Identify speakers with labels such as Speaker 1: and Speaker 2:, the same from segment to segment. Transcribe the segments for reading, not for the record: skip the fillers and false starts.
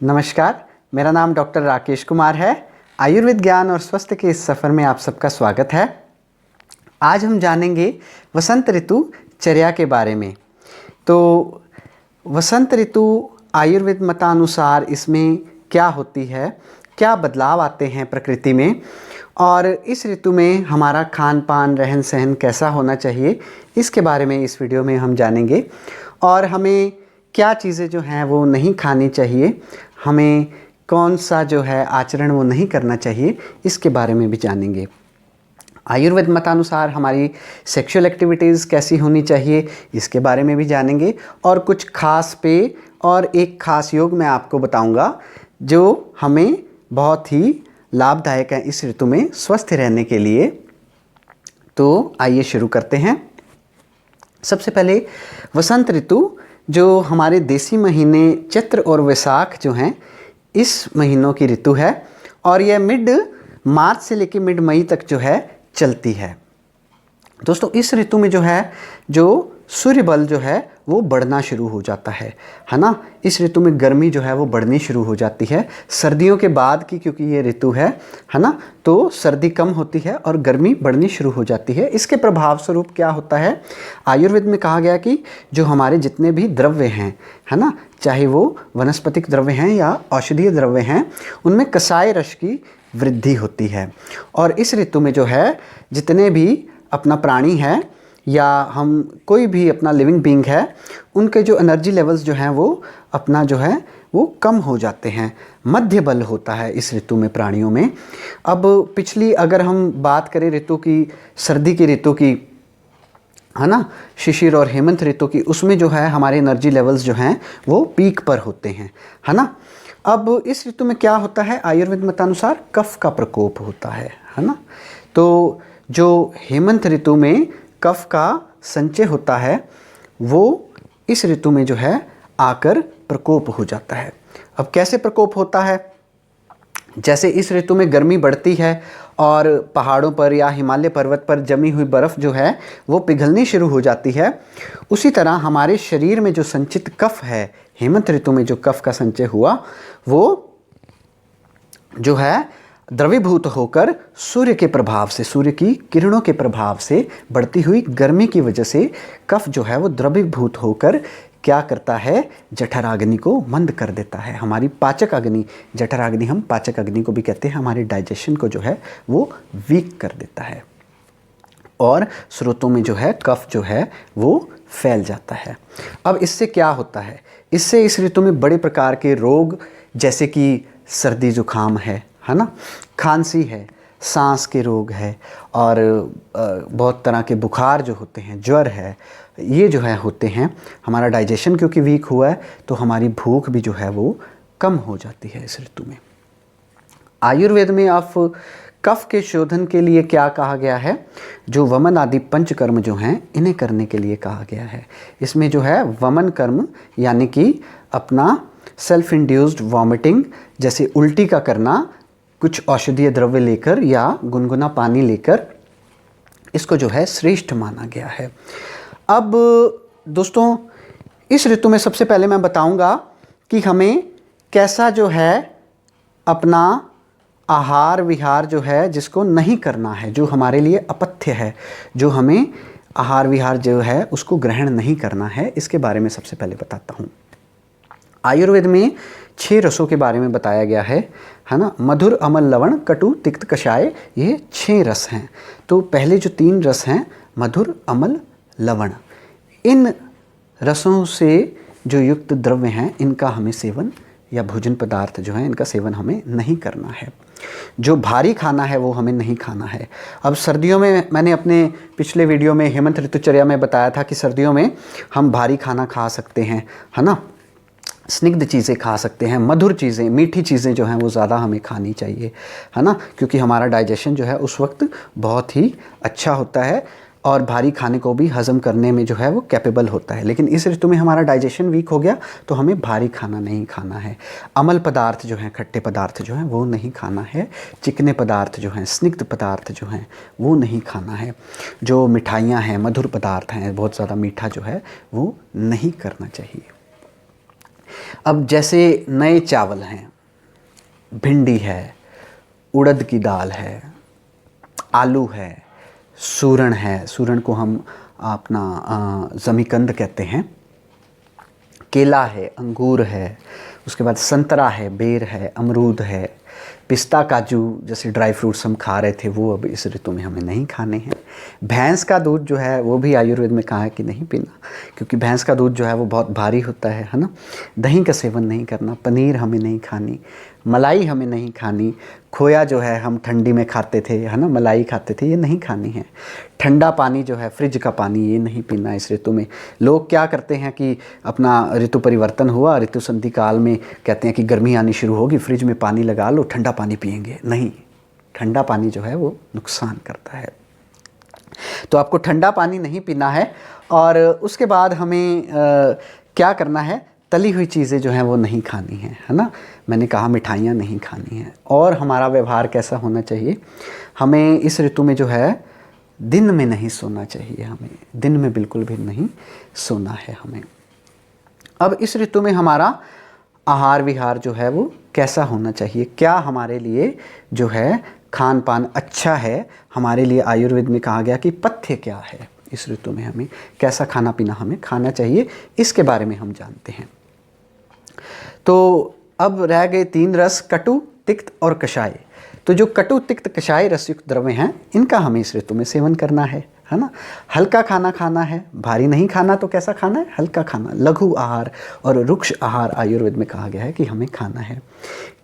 Speaker 1: नमस्कार, मेरा नाम डॉक्टर राकेश कुमार है। आयुर्वेद ज्ञान और स्वास्थ्य के इस सफ़र में आप सबका स्वागत है। आज हम जानेंगे वसंत ऋतु चर्या के बारे में। तो वसंत ऋतु आयुर्वेद मतानुसार इसमें क्या होती है, क्या बदलाव आते हैं प्रकृति में, और इस ऋतु में हमारा खान पान रहन सहन कैसा होना चाहिए, इसके बारे में इस वीडियो में हम जानेंगे। और हमें क्या चीज़ें जो हैं वो नहीं खानी चाहिए, हमें कौन सा जो है आचरण वो नहीं करना चाहिए, इसके बारे में भी जानेंगे। आयुर्वेद मतानुसार हमारी सेक्सुअल एक्टिविटीज़ कैसी होनी चाहिए, इसके बारे में भी जानेंगे। और कुछ खास पेय और एक खास योग मैं आपको बताऊंगा जो हमें बहुत ही लाभदायक है इस ऋतु में स्वस्थ रहने के लिए। तो आइए शुरू करते हैं। सबसे पहले वसंत ऋतु जो हमारे देसी महीने चैत्र और वैशाख जो हैं, इस महीनों की ऋतु है और यह मिड मार्च से लेकर मिड मई तक जो है चलती है। दोस्तों, इस ऋतु में जो है जो सूर्य बल जो है वो बढ़ना शुरू हो जाता है ना। इस ऋतु में गर्मी जो है वो बढ़नी शुरू हो जाती है सर्दियों के बाद की, क्योंकि ये ऋतु है ना, तो सर्दी कम होती है और गर्मी बढ़नी शुरू हो जाती है। इसके प्रभाव स्वरूप क्या होता है, आयुर्वेद में कहा गया कि जो हमारे जितने भी द्रव्य हैं है ना, चाहे वो वनस्पतिक द्रव्य हैं या औषधीय द्रव्य हैं, उनमें कषाय रस की वृद्धि होती है। और इस ऋतु में जो है जितने भी अपना प्राणी है या हम कोई भी अपना लिविंग बीइंग है, उनके जो एनर्जी लेवल्स जो हैं वो अपना जो है वो कम हो जाते हैं। मध्य बल होता है इस ऋतु में प्राणियों में। अब पिछली अगर हम बात करें ऋतु की, सर्दी की ऋतु की है ना, शिशिर और हेमंत ऋतु की, उसमें जो है हमारे एनर्जी लेवल्स जो हैं वो पीक पर होते हैं है ना। अब इस ऋतु में क्या होता है, आयुर्वेद मतानुसार कफ का प्रकोप होता है ना। तो जो हेमंत ऋतु में कफ का संचय होता है वो इस ऋतु में जो है आकर प्रकोप हो जाता है। अब कैसे प्रकोप होता है, जैसे इस ऋतु में गर्मी बढ़ती है और पहाड़ों पर या हिमालय पर्वत पर जमी हुई बर्फ़ जो है वो पिघलनी शुरू हो जाती है, उसी तरह हमारे शरीर में जो संचित कफ है, हेमंत ऋतु में जो कफ का संचय हुआ वो जो है द्रवीभूत होकर सूर्य के प्रभाव से, सूर्य की किरणों के प्रभाव से बढ़ती हुई गर्मी की वजह से कफ जो है वो द्रवीभूत होकर क्या करता है, जठराग्नि को मंद कर देता है। हमारी पाचक अग्नि, जठराग्नि हम पाचक अग्नि को भी कहते हैं, हमारे डाइजेशन को जो है वो वीक कर देता है और स्रोतों में जो है कफ जो है वो फैल जाता है। अब इससे क्या होता है, इससे इस ऋतु में बड़े प्रकार के रोग जैसे कि सर्दी जुकाम है ना, खांसी है, सांस के रोग है और बहुत तरह के बुखार जो होते हैं, ज्वर है, ये जो है होते हैं। हमारा डाइजेशन क्योंकि वीक हुआ है तो हमारी भूख भी जो है वो कम हो जाती है इस ऋतु में। आयुर्वेद में आप कफ के शोधन के लिए क्या कहा गया है, जो वमन आदि पंचकर्म जो हैं इन्हें करने के लिए कहा गया है। इसमें जो है वमन कर्म यानी कि अपना सेल्फ इंड्यूस्ड वॉमिटिंग, जैसे उल्टी का करना, कुछ औषधीय द्रव्य लेकर या गुनगुना पानी लेकर, इसको जो है श्रेष्ठ माना गया है। अब दोस्तों, इस ऋतु में सबसे पहले मैं बताऊंगा कि हमें कैसा जो है अपना आहार विहार जो है जिसको नहीं करना है, जो हमारे लिए अपथ्य है, जो हमें आहार विहार जो है उसको ग्रहण नहीं करना है, इसके बारे में सबसे पहले बताता हूँ। आयुर्वेद में 6 रसों के बारे में बताया गया है ना। मधुर, अमल, लवण, कटु, तिक्त, कषाय, ये 6 रस हैं। तो पहले जो 3 रस हैं, मधुर, अमल, लवण, इन रसों से जो युक्त द्रव्य हैं इनका हमें सेवन या भोजन पदार्थ जो है इनका सेवन हमें नहीं करना है। जो भारी खाना है वो हमें नहीं खाना है। अब सर्दियों में मैंने अपने पिछले वीडियो में हेमंत ऋतुचर्या में बताया था कि सर्दियों में हम भारी खाना खा सकते हैं है ना, स्निग्ध चीज़ें खा सकते हैं, मधुर चीज़ें, मीठी चीज़ें जो हैं वो ज़्यादा हमें खानी चाहिए है ना, क्योंकि हमारा डाइजेशन जो है उस वक्त बहुत ही अच्छा होता है और भारी खाने को भी हज़म करने में जो है वो कैपेबल होता है। लेकिन इस ऋतु में हमारा डाइजेशन वीक हो गया तो हमें भारी खाना नहीं खाना है। अमल पदार्थ जो हैं, खट्टे पदार्थ जो हैं वो नहीं खाना है। चिकने पदार्थ जो हैं, स्निग्ध पदार्थ जो हैं वो नहीं खाना है। जो मिठाइयाँ हैं, मधुर पदार्थ हैं, बहुत ज़्यादा मीठा जो है वो नहीं करना चाहिए। अब जैसे नए चावल हैं, भिंडी है, उड़द की दाल है, आलू है, सूरन है, सूरन को हम अपना जमीकंद कहते हैं, केला है, अंगूर है, उसके बाद संतरा है, बेर है, अमरूद है, पिस्ता, काजू जैसे ड्राई फ्रूट्स हम खा रहे थे वो अब इस ऋतु में हमें नहीं खाने हैं। भैंस का दूध जो है वो भी आयुर्वेद में कहा है कि नहीं पीना, क्योंकि भैंस का दूध जो है वो बहुत भारी होता है ना। दही का सेवन नहीं करना, पनीर हमें नहीं खानी, मलाई हमें नहीं खानी, खोया जो है हम ठंडी में खाते थे है ना, मलाई खाते थे, ये नहीं खानी है। ठंडा पानी जो है फ्रिज का पानी ये नहीं पीना इस ऋतु में। लोग क्या करते हैं कि अपना ऋतु परिवर्तन हुआ, ऋतु संधि काल में कहते हैं कि गर्मी आनी शुरू होगी, फ्रिज में पानी लगा लो, ठंडा पानी पिएंगे। नहीं, ठंडा पानी जो है वो नुकसान करता है। तो आपको ठंडा पानी नहीं पीना है। और उसके बाद हमें क्या करना है, तली हुई चीज़ें जो हैं वो नहीं खानी है ना। मैंने कहा मिठाइयाँ नहीं खानी हैं। और हमारा व्यवहार कैसा होना चाहिए, हमें इस ऋतु में जो है दिन में नहीं सोना चाहिए, हमें दिन में बिल्कुल भी नहीं सोना है हमें। अब इस ऋतु में हमारा आहार विहार जो है वो कैसा होना चाहिए, क्या हमारे लिए जो है खान पान अच्छा है, हमारे लिए आयुर्वेद में कहा गया कि पथ्य क्या है, इस ऋतु में हमें कैसा खाना पीना हमें खाना चाहिए, इसके बारे में हम जानते हैं। तो अब रह गए 3 रस, कटु, तिक्त और कषाय। तो जो कटु, तिक्त, कषाय रसयुक्त द्रव्य हैं इनका हमें इस ऋतु में सेवन करना है ना। हल्का खाना खाना है, भारी नहीं खाना। तो कैसा खाना है, हल्का खाना, लघु आहार और रुक्ष आहार आयुर्वेद में कहा गया है कि हमें खाना है।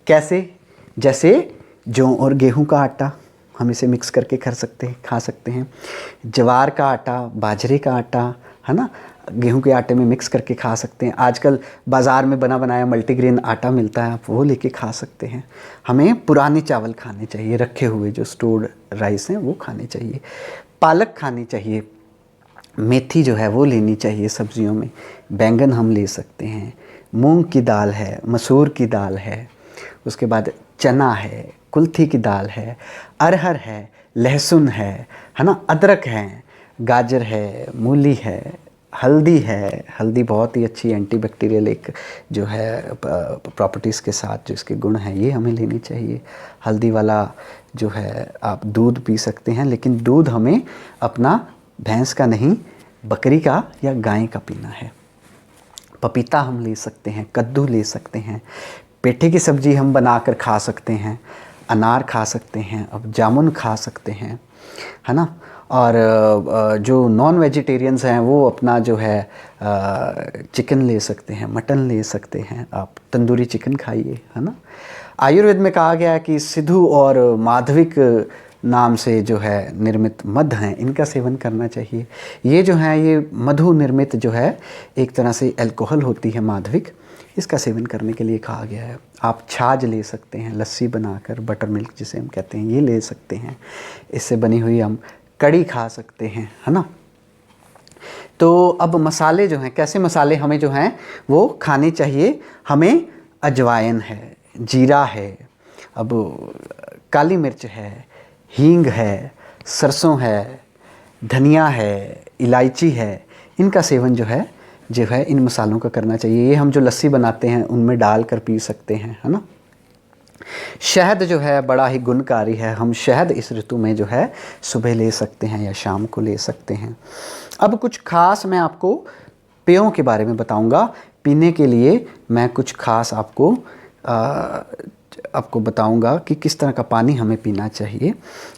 Speaker 1: कैसे, जैसे जौ और गेहूं का आटा हम इसे मिक्स करके खा सकते हैं। ज्वार का आटा, बाजरे का आटा है ना, गेहूं के आटे में मिक्स करके खा सकते हैं। आजकल बाज़ार में बना बनाया मल्टीग्रेन आटा मिलता है, आप वो लेके खा सकते हैं। हमें पुराने चावल खाने चाहिए, रखे हुए जो स्टोर्ड राइस हैं वो खाने चाहिए। पालक खानी चाहिए, मेथी जो है वो लेनी चाहिए सब्जियों में, बैंगन हम ले सकते हैं, मूंग की दाल है, मसूर की दाल है, उसके बाद चना है, कुल्थी की दाल है, अरहर है, लहसुन है ना, अदरक है, गाजर है, मूली है, हल्दी है। हल्दी बहुत ही अच्छी एंटीबैक्टीरियल एक जो है प्रॉपर्टीज़ के साथ जो इसके गुण हैं, ये हमें लेनी चाहिए। हल्दी वाला जो है आप दूध पी सकते हैं, लेकिन दूध हमें अपना भैंस का नहीं, बकरी का या गाय का पीना है। पपीता हम ले सकते हैं, कद्दू ले सकते हैं, पेठे की सब्ज़ी हम बनाकर खा सकते हैं, अनार खा सकते हैं, अब जामुन खा सकते हैं है ना। और जो नॉन वेजिटेरियंस हैं वो अपना जो है चिकन ले सकते हैं, मटन ले सकते हैं, आप तंदूरी चिकन खाइए है ना। आयुर्वेद में कहा गया है कि सिद्धू और माधविक नाम से जो है निर्मित मध हैं, इनका सेवन करना चाहिए। ये जो है ये मधु निर्मित जो है एक तरह से अल्कोहल होती है माधविक, इसका सेवन करने के लिए कहा गया है। आप छाछ ले सकते हैं, लस्सी बनाकर, बटर मिल्क जिसे हम कहते हैं, ये ले सकते हैं। इससे बनी हुई हम कड़ी खा सकते हैं है ना। तो अब मसाले जो हैं, कैसे मसाले हमें जो हैं वो खाने चाहिए। हमें अजवाइन है, जीरा है, अब काली मिर्च है, हींग है, सरसों है, धनिया है, इलायची है, इनका सेवन जो है इन मसालों का करना चाहिए। ये हम जो लस्सी बनाते हैं उनमें डाल कर पी सकते हैं है ना। शहद जो है बड़ा ही गुणकारी है, हम शहद इस ऋतु में जो है सुबह ले सकते हैं या शाम को ले सकते हैं। अब कुछ खास मैं आपको पेयों के बारे में बताऊंगा। पीने के लिए मैं कुछ खास आपको बताऊंगा कि किस तरह का पानी हमें पीना चाहिए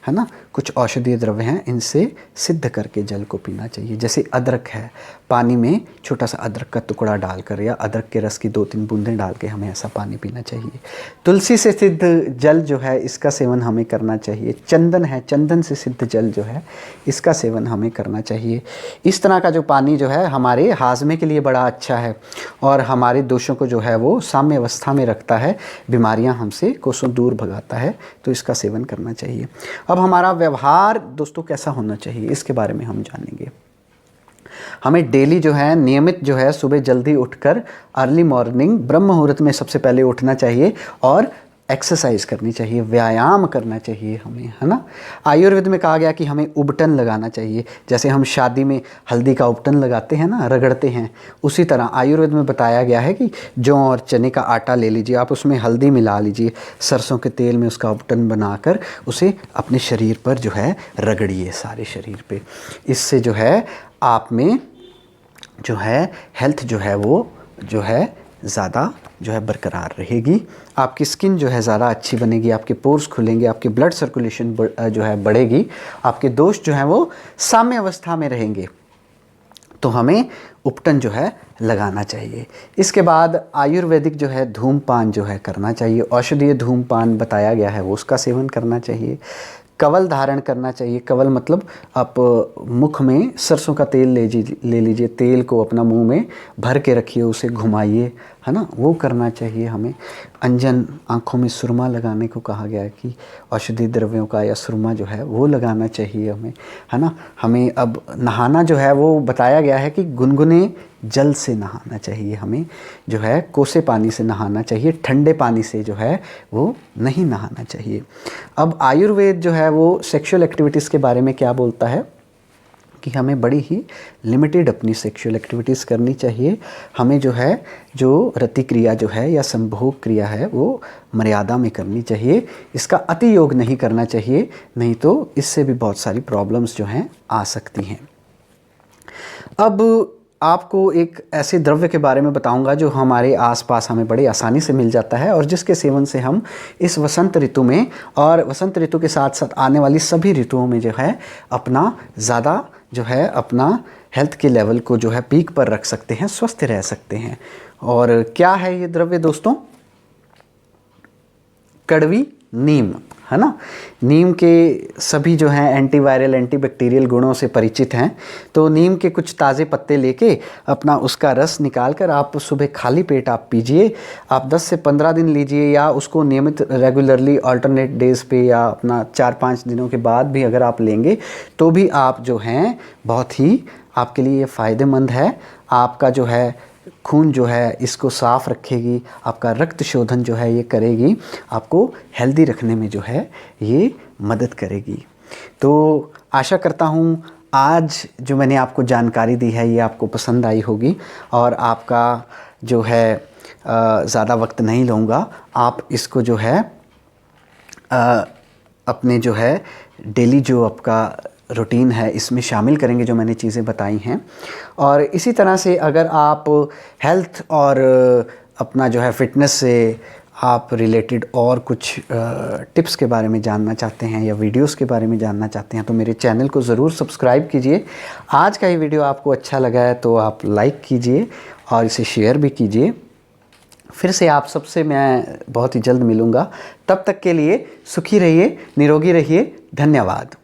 Speaker 1: है ना। कुछ औषधीय द्रव्य हैं, इनसे सिद्ध करके जल को पीना चाहिए। जैसे अदरक है, पानी में छोटा सा अदरक का टुकड़ा डालकर या अदरक के रस की 2-3 बूंदें डाल के हमें ऐसा पानी पीना चाहिए। तुलसी से सिद्ध जल जो है इसका सेवन हमें करना चाहिए। चंदन है, चंदन से सिद्ध जल जो है इसका सेवन हमें करना चाहिए। इस तरह का जो पानी जो है हमारे हाजमे के लिए बड़ा अच्छा है और हमारे दोषों को जो है वो साम्य अवस्था में रखता है, बीमारियां हमसे कोसों दूर भगाता है, तो इसका सेवन करना चाहिए। अब हमारा व्यवहार दोस्तों कैसा होना चाहिए इसके बारे में हम जानेंगे। हमें डेली जो है नियमित जो है सुबह जल्दी उठकर अर्ली मॉर्निंग ब्रह्म मुहूर्त में सबसे पहले उठना चाहिए और एक्सरसाइज करनी चाहिए, व्यायाम करना चाहिए हमें, है ना। आयुर्वेद में कहा गया कि हमें उबटन लगाना चाहिए, जैसे हम शादी में हल्दी का उबटन लगाते हैं ना, रगड़ते हैं, उसी तरह आयुर्वेद में बताया गया है कि जौ और चने का आटा ले लीजिए, आप उसमें हल्दी मिला लीजिए, सरसों के तेल में उसका उबटन बनाकर उसे अपने शरीर पर जो है रगड़िए, सारे शरीर पे। इससे जो है आप में जो है हेल्थ जो है वो जो है ज़्यादा जो है बरकरार रहेगी, आपकी स्किन जो है ज़्यादा अच्छी बनेगी, आपके पोर्स खुलेंगे, आपकी ब्लड सर्कुलेशन जो है बढ़ेगी, आपके दोष जो हैं वो साम्य अवस्था में रहेंगे। तो हमें उपटन जो है लगाना चाहिए। इसके बाद आयुर्वेदिक जो है धूमपान जो है करना चाहिए, औषधीय धूमपान बताया गया है वो उसका सेवन करना चाहिए। कवल धारण करना चाहिए, कवल मतलब आप मुख में सरसों का तेल ले लीजिए, तेल को अपना मुंह में भर के रखिए, उसे घुमाइए, है ना, वो करना चाहिए हमें। अंजन, आँखों में सुरमा लगाने को कहा गया है कि औषधि द्रव्यों का या सुरमा जो है वो लगाना चाहिए हमें, है ना। हमें अब नहाना जो है वो बताया गया है कि गुनगुने जल से नहाना चाहिए, हमें जो है कोसे पानी से नहाना चाहिए, ठंडे पानी से जो है वो नहीं नहाना चाहिए। अब आयुर्वेद जो है वो सेक्सुअल एक्टिविटीज़ के बारे में क्या बोलता है कि हमें बड़ी ही लिमिटेड अपनी सेक्सुअल एक्टिविटीज़ करनी चाहिए, हमें जो है जो रति क्रिया जो है या संभोग क्रिया है वो मर्यादा में करनी चाहिए, इसका अति योग नहीं करना चाहिए, नहीं तो इससे भी बहुत सारी प्रॉब्लम्स जो हैं आ सकती हैं। अब आपको एक ऐसे द्रव्य के बारे में बताऊंगा जो हमारे आसपास हमें बड़ी आसानी से मिल जाता है और जिसके सेवन से हम इस वसंत ऋतु में और वसंत ऋतु के साथ साथ आने वाली सभी ऋतुओं में जो है अपना ज़्यादा जो है अपना हेल्थ के लेवल को जो है पीक पर रख सकते हैं, स्वस्थ रह सकते हैं। और क्या है ये द्रव्य दोस्तों? कड़वी नीम, है ना। नीम के सभी जो हैं एंटीवायरल एंटीबैक्टीरियल गुणों से परिचित हैं। तो नीम के कुछ ताज़े पत्ते लेके अपना उसका रस निकाल कर आप सुबह खाली पेट आप पीजिए। आप 10 से 15 दिन लीजिए या उसको नियमित रेगुलरली अल्टरनेट डेज़ पे या अपना 4-5 दिनों के बाद भी अगर आप लेंगे तो भी आप जो हैं बहुत ही आपके लिए ये फ़ायदेमंद है। आपका जो है खून जो है इसको साफ़ रखेगी, आपका रक्त शोधन जो है ये करेगी, आपको हेल्दी रखने में जो है ये मदद करेगी। तो आशा करता हूँ आज जो मैंने आपको जानकारी दी है ये आपको पसंद आई होगी और आपका जो है ज़्यादा वक्त नहीं लूँगा, आप इसको जो है अपने जो है डेली जो आपका रूटीन है इसमें शामिल करेंगे जो मैंने चीज़ें बताई हैं। और इसी तरह से अगर आप हेल्थ और अपना जो है फिटनेस से आप रिलेटेड और कुछ टिप्स के बारे में जानना चाहते हैं या वीडियोस के बारे में जानना चाहते हैं तो मेरे चैनल को ज़रूर सब्सक्राइब कीजिए। आज का ये वीडियो आपको अच्छा लगा है तो आप लाइक कीजिए और इसे शेयर भी कीजिए। फिर से आप सबसे मैं बहुत ही जल्द मिलूँगा, तब तक के लिए सुखी रहिए, निरोगी रहिए। धन्यवाद।